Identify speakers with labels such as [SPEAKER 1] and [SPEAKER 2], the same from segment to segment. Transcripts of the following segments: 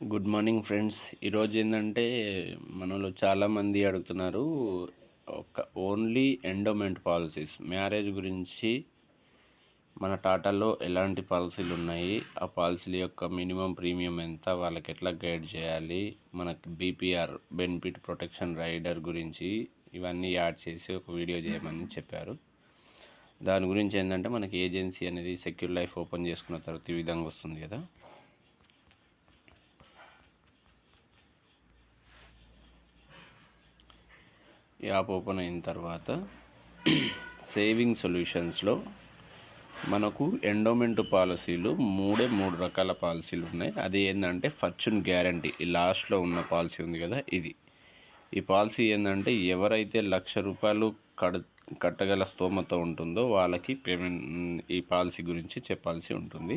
[SPEAKER 1] Good morning friends. ఈరోజు ఏంటంటే మనలో చాలామంది అడుగుతున్నారు ఓన్లీ ఎండోమెంట్ పాలసీస్ మ్యారేజ్ గురించి మన టాటాలో ఎలాంటి పాలసీలు ఉన్నాయి, ఆ పాలసీల యొక్క మినిమం ప్రీమియం ఎంత, వాళ్ళకి ఎట్లా గైడ్ చేయాలి, మనకి బీపీఆర్ బెనిఫిట్ ప్రొటెక్షన్ రైడర్ గురించి ఇవన్నీ యాడ్ చేసి ఒక వీడియో చేయమని చెప్పారు. దాని గురించి ఏంటంటే మనకి ఏజెన్సీ అనేది సెక్యూర్ లైఫ్ ఓపెన్ చేసుకున్న తర్వాత ఈ విధంగా వస్తుంది కదా. యాప్ ఓపెన్ అయిన తర్వాత సేవింగ్ సొల్యూషన్స్లో మనకు ఎండోమెంట్ పాలసీలు మూడు రకాల పాలసీలు ఉన్నాయి. అది ఏంటంటే ఫార్చ్యూన్ గ్యారంటీ, ఈ లాస్ట్లో ఉన్న పాలసీ ఉంది కదా ఇది. ఈ పాలసీ ఏంటంటే ఎవరైతే ₹1,00,000 కట్టగల స్తోమత ఉంటుందో వాళ్ళకి పేమెంట్ ఈ పాలసీ గురించి చెప్పాల్సి ఉంటుంది.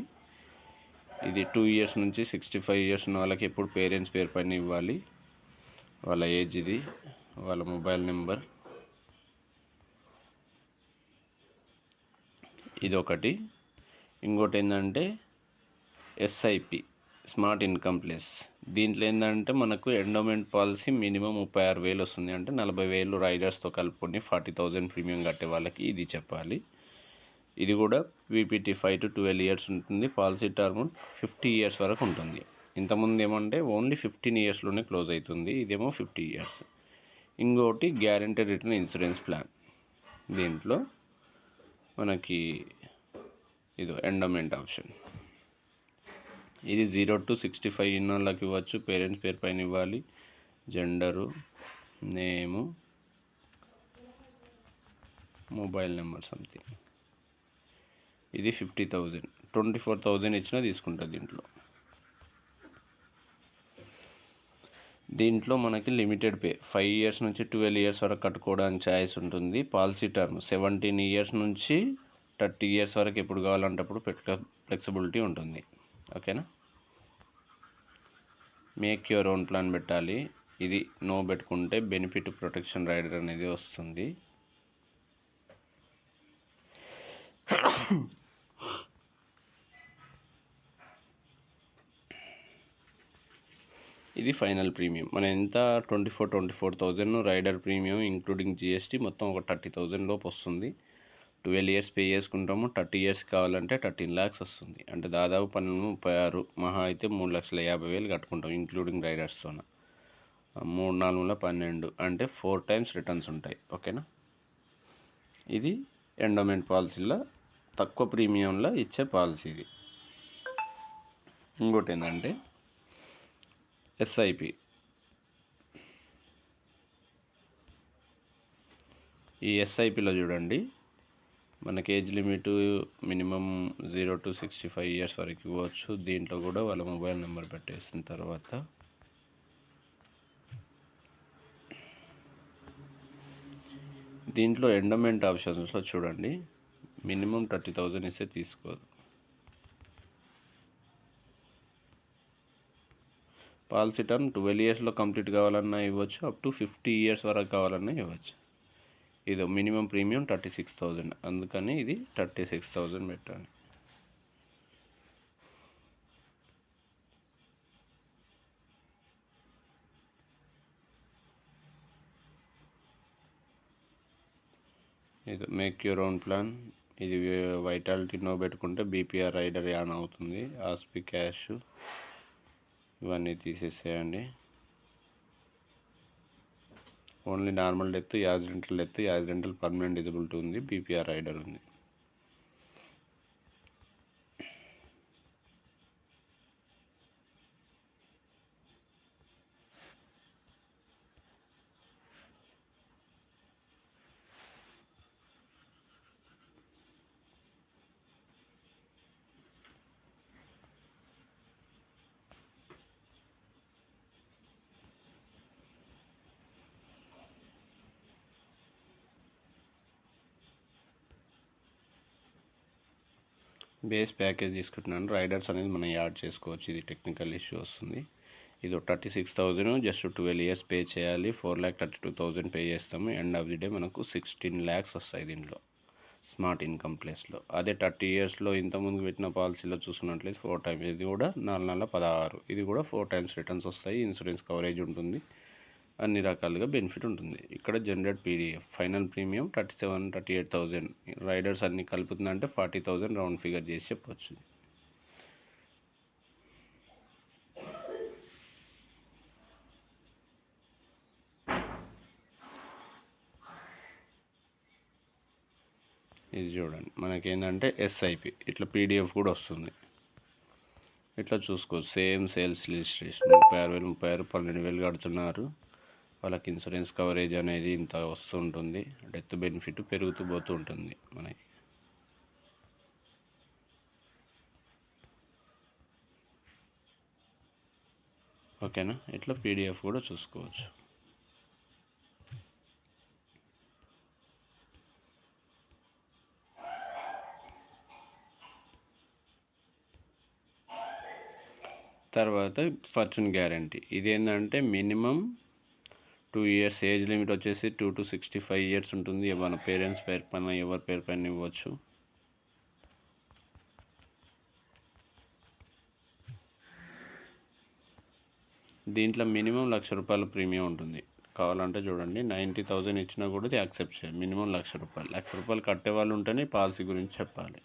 [SPEAKER 1] ఇది 2 years నుంచి 65 years ఉన్న వాళ్ళకి ఎప్పుడు పేరెంట్స్ పేరు పైన ఇవ్వాలి, వాళ్ళ ఏజ్, ఇది వాళ్ళ మొబైల్ నెంబర్, ఇదొకటి. ఇంకోటి ఏంటంటే ఎస్ఐపి స్మార్ట్ ఇన్కమ్ ప్లస్. దీంట్లో ఏంటంటే మనకు ఎండోమెంట్ పాలసీ మినిమం 36,000 వస్తుంది. అంటే 40,000 రైడర్స్తో కలుపుకొని 40,000 ప్రీమియం కట్టే వాళ్ళకి ఇది చెప్పాలి. ఇది కూడా పీపీటీ 5 to 12 years ఉంటుంది. పాలసీ టర్మ్ 50 years వరకు ఉంటుంది. ఇంతకుముందు ఏమంటే ఓన్లీ 15 yearsలోనే క్లోజ్ అవుతుంది, ఇదేమో 50 years. ఇంకోటి గ్యారెంటీ రిటర్న్ ఇన్సూరెన్స్ ప్లాన్. దీంట్లో మనకి ఇది ఎండోమెంట్ ఆప్షన్. ఇది 0 to 65 ఉన్న వాళ్ళకి ఇవ్వచ్చు, పేరెంట్స్ పేరు పైన ఇవ్వాలి, జెండరు, నేము, మొబైల్ నెంబర్ సంథింగ్. ఇది 50,000, 24,000 ఇచ్చినా తీసుకుంటుంది. దీంట్లో మనకి లిమిటెడ్ పే 5 years నుంచి 12 years వరకు కట్టుకోవడానికి ఛాయిస్ ఉంటుంది. పాలసీ టర్మ్ 17 years నుంచి 30 years వరకు ఎప్పుడు కావాలంటే అప్పుడు ఫ్లెక్సిబిలిటీ ఉంటుంది. ఓకేనా. మేక్ యువర్ ఓన్ ప్లాన్ పెట్టాలి. ఇది నో పెట్టుకుంటే బెనిఫిట్ ప్రొటెక్షన్ రైడర్ అనేది వస్తుంది. ఇది ఫైనల్ ప్రీమియం మన ఎంత 24,000 రైడర్ ప్రీమియం ఇంక్లూడింగ్ జిఎస్టీ మొత్తం ఒక 30,000 లోపు వస్తుంది. 12 years పే చేసుకుంటాము. 30 years కావాలంటే 13 lakhs వస్తుంది. అంటే దాదాపు 1236, మహా అయితే 3,50,000 కట్టుకుంటాం ఇంక్లూడింగ్ రైడర్స్తో. 3 4 12 అంటే 4 times రిటర్న్స్ ఉంటాయి. ఓకేనా. ఇది ఎండోమెంట్ పాలసీలో తక్కువ ప్రీమియంలో ఇచ్చే పాలసీ ఇది. ఇంకోటి ఏంటంటే ఎస్ఐపి. ఈ ఎస్ఐపిలో చూడండి మనకి age limit minimum 0 to 65 years వరకు ఇవ్వచ్చు. దీంట్లో కూడా వాళ్ళ మొబైల్ నెంబర్ పెట్టేసిన తర్వాత దీంట్లో ఎండోమెంట్ ఆప్షన్స్లో చూడండి మినిమం 30,000 ఇస్తే తీసుకోదు. పాలసీ టర్మ్ 12 yearsలో కంప్లీట్ కావాలన్నా ఇవ్వచ్చు, అప్ టు 50 years వరకు కావాలన్నా ఇవ్వచ్చు. ఇది మినిమం ప్రీమియం 36,000, అందుకని ఇది 36,000 పెట్టండి. ఇది మేక్ యువర్ ఓన్ ప్లాన్. ఇది వైటాలిటీ నో పెట్టుకుంటే బీపీఆర్ రైడర్ యాన్ అవుతుంది. ఆస్పి క్యాష్ ఇవన్నీ తీసేసేయండి. Only normal death, accidental permanent disability ఉంది, బీపీఆర్ రైడర్ ఉంది. బేస్ ప్యాకేజ్ తీసుకుంటున్నాను. రైడర్స్ అనేది మనం యాడ్ చేసుకోవచ్చు. ఇది టెక్నికల్ ఇష్యూ వస్తుంది. ఇది 36,000, జస్ట్ 12 years పే చేయాలి. 4,32,000 పే చేస్తాము. ఎండ్ ఆఫ్ ది డే మనకు 16 lakhs వస్తాయి దీంట్లో. స్మార్ట్ ఇన్కమ్ ప్లేస్లో. అదే 30 ఇయర్స్లో ఇంతకుముందు పెట్టిన పాలసీలో చూసుకున్నట్లయితే 4 టైమ్స్, ఇది కూడా 4 నెలల 16, ఇది కూడా 4 టైమ్స్ రిటర్న్స్ వస్తాయి. ఇన్సూరెన్స్ కవరేజ్ ఉంటుంది, అన్ని రకాలుగా బెనిఫిట్ ఉంటుంది. ఇక్కడ generate PDF final premium 38,000 riders అన్ని కలుపుతుందంటే 40,000 రౌండ్ ఫిగర్ చేసి చెప్పవచ్చు. ఇది చూడండి, మనకేంటంటే ఎస్ఐపి ఇట్లా పీడిఎఫ్ కూడా వస్తుంది. ఇట్లా చూసుకోవచ్చు. సేమ్ సేల్స్ రిజిస్ట్రేషన్ 36,000, 36,000, 12,000 కడుతున్నారు. వాళ్ళకి ఇన్సూరెన్స్ కవరేజ్ అనేది ఇంత వస్తుంటుంది. డెత్ బెనిఫిట్ పెరుగుతూ పోతూ ఉంటుంది మనకి. ఓకేనా, ఇట్లా పీడిఎఫ్ కూడా చూసుకోవచ్చు. తర్వాత ఫార్చ్యూన్ గ్యారంటీ, ఇదేంటంటే మినిమం 2 ఇయర్స్ ఏజ్ లిమిట్ వచ్చేసి 2 to 65 ఇయర్స్ ఉంటుంది. మన పేరెంట్స్ పేరు పైన, ఎవరి పేరు పైన ఇవ్వచ్చు. దీంట్లో మినిమం ₹1,00,000 ప్రీమియం ఉంటుంది. కావాలంటే చూడండి, 90,000 ఇచ్చినా కూడా యాక్సెప్ట్ చేయాలి. మినిమం ₹1,00,000 కట్టే వాళ్ళు ఉంటేనే పాలసీ గురించి చెప్పాలి.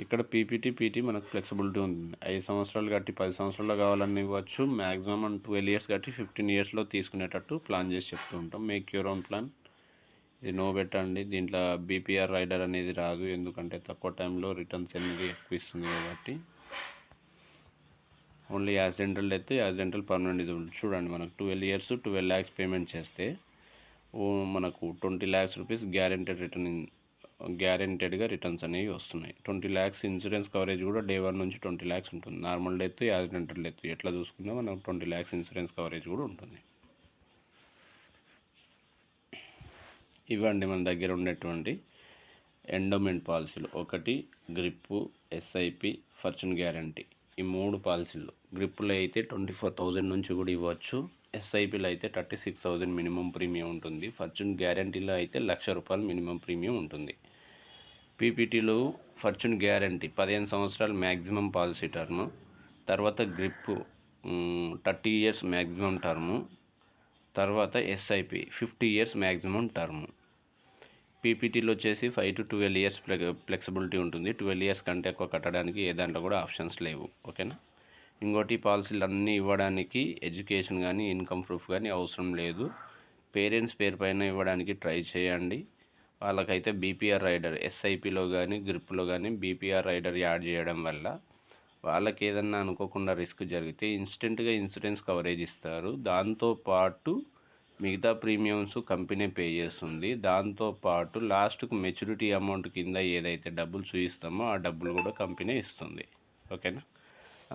[SPEAKER 1] ఇక్కడ పీటీ మనకు ఫ్లెక్సిబిలిటీ ఉంది. 5 సంవత్సరాలు కట్టి 10 సంవత్సరాల్లో కావాలని ఇవ్వచ్చు. మ్యాక్సిమం 12 ఇయర్స్ కట్టి 15 ఇయర్స్లో తీసుకునేటట్టు ప్లాన్ చేసి చెప్తూ ఉంటాం. Make your own plan. ఇది నో బెట్ అండి. దీంట్లో బీపీఆర్ రైడర్ అనేది రాదు, ఎందుకంటే తక్కువ టైంలో రిటర్న్స్ అనేది ఎక్కువ ఇస్తుంది కాబట్టి. Only accidental death, accidental permanent disability. చూడండి, మనకు 12 ఇయర్స్ 12 lakhs పేమెంట్ చేస్తే మనకు 20 lakhs రూపీస్ గ్యారెంటెడ్గా రిటర్న్స్ అనేవి వస్తున్నాయి. 20 lakhs ఇన్సూరెన్స్ కవరేజ్ కూడా డే 1 నుంచి 20 lakhs ఉంటుంది. నార్మల్ డెత్, యాక్సిడెంటల్ డెత్ ఎట్లా చూసుకుందా మనకు 20 lakhs ఇన్సూరెన్స్ కవరేజ్ కూడా ఉంటుంది. ఇవ్వండి మన దగ్గర ఉన్నటువంటి ఎండోమెంట్ పాలసీలు. ఒకటి గ్రిప్, ఎస్ఐపి, ఫార్చ్యూన్ గ్యారంటీ. ఈ 3 పాలసీలు గ్రిప్లో అయితే 24,000 నుంచి కూడా ఇవ్వచ్చు. ఎస్ఐపిలో అయితే 36,000 మినిమం ప్రీమియం ఉంటుంది. ఫార్చ్యూన్ గ్యారంటీలో అయితే ₹1,00,000 మినిమం ప్రీమియం ఉంటుంది. పీపీటీలో ఫార్చ్యూన్ గ్యారంటీ 15 సంవత్సరాలు మ్యాక్సిమం పాలసీ టర్మ్. తర్వాత గ్రిప్ 30 ఇయర్స్ మ్యాక్సిమం టర్ము. తర్వాత ఎస్ఐపి 50 ఇయర్స్ మ్యాక్సిమం టర్మ్. పీపీటీలో వచ్చేసి 5 to 12 ఇయర్స్ ఫ్లెక్సిబిలిటీ ఉంటుంది. 12 ఇయర్స్ కంటే ఎక్కువ కట్టడానికి ఏ దాంట్లో కూడా ఆప్షన్స్ లేవు. ఓకేనా. ఇంకోటి, పాలసీలు అన్నీ ఇవ్వడానికి ఎడ్యుకేషన్ కానీ ఇన్కమ్ ప్రూఫ్ కానీ అవసరం లేదు. పేరెంట్స్ పేరు పైన ఇవ్వడానికి ట్రై చేయండి. వాళ్ళకైతే బీపీఆర్ రైడర్ ఎస్ఐపిలో కానీ గ్రిప్లో కానీ బీపీఆర్ రైడర్ యాడ్ చేయడం వల్ల వాళ్ళకి ఏదన్నా అనుకోకుండా రిస్క్ జరిగితే ఇన్స్టెంట్గా ఇన్సూరెన్స్ కవరేజ్ ఇస్తారు. దాంతోపాటు మిగతా ప్రీమియమ్స్ కంపెనీ పే చేస్తుంది. దాంతోపాటు లాస్ట్కు మెచ్యూరిటీ అమౌంట్ కింద ఏదైతే డబ్బులు చూపిస్తామో ఆ డబ్బులు కూడా కంపెనీ ఇస్తుంది. ఓకేనా.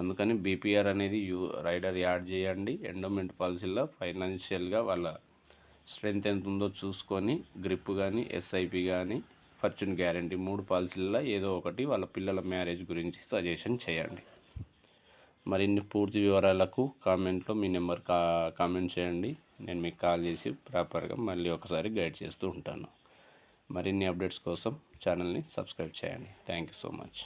[SPEAKER 1] అందుకని బీపీఆర్ అనేది రైడర్ యాడ్ చేయండి. ఎండోమెంట్ పాలసీలో ఫైనాన్షియల్గా వాళ్ళ స్ట్రెంత్ ఎంత ఉందో చూసుకొని గ్రిప్ కానీ ఎస్ఐపి కానీ ఫార్చ్యూన్ గ్యారంటీ 3 పాలసీలలో ఏదో ఒకటి వాళ్ళ పిల్లల మ్యారేజ్ గురించి సజెషన్ చేయండి. మరిన్ని పూర్తి వివరాలకు కామెంట్లో మీ నెంబర్ కామెంట్ చేయండి. నేను మీకు కాల్ చేసి ప్రాపర్గా మళ్ళీ ఒకసారి గైడ్ చేస్తూ ఉంటాను. మరిన్ని అప్డేట్స్ కోసం ఛానల్ని సబ్స్క్రైబ్ చేయండి. Thank you so much.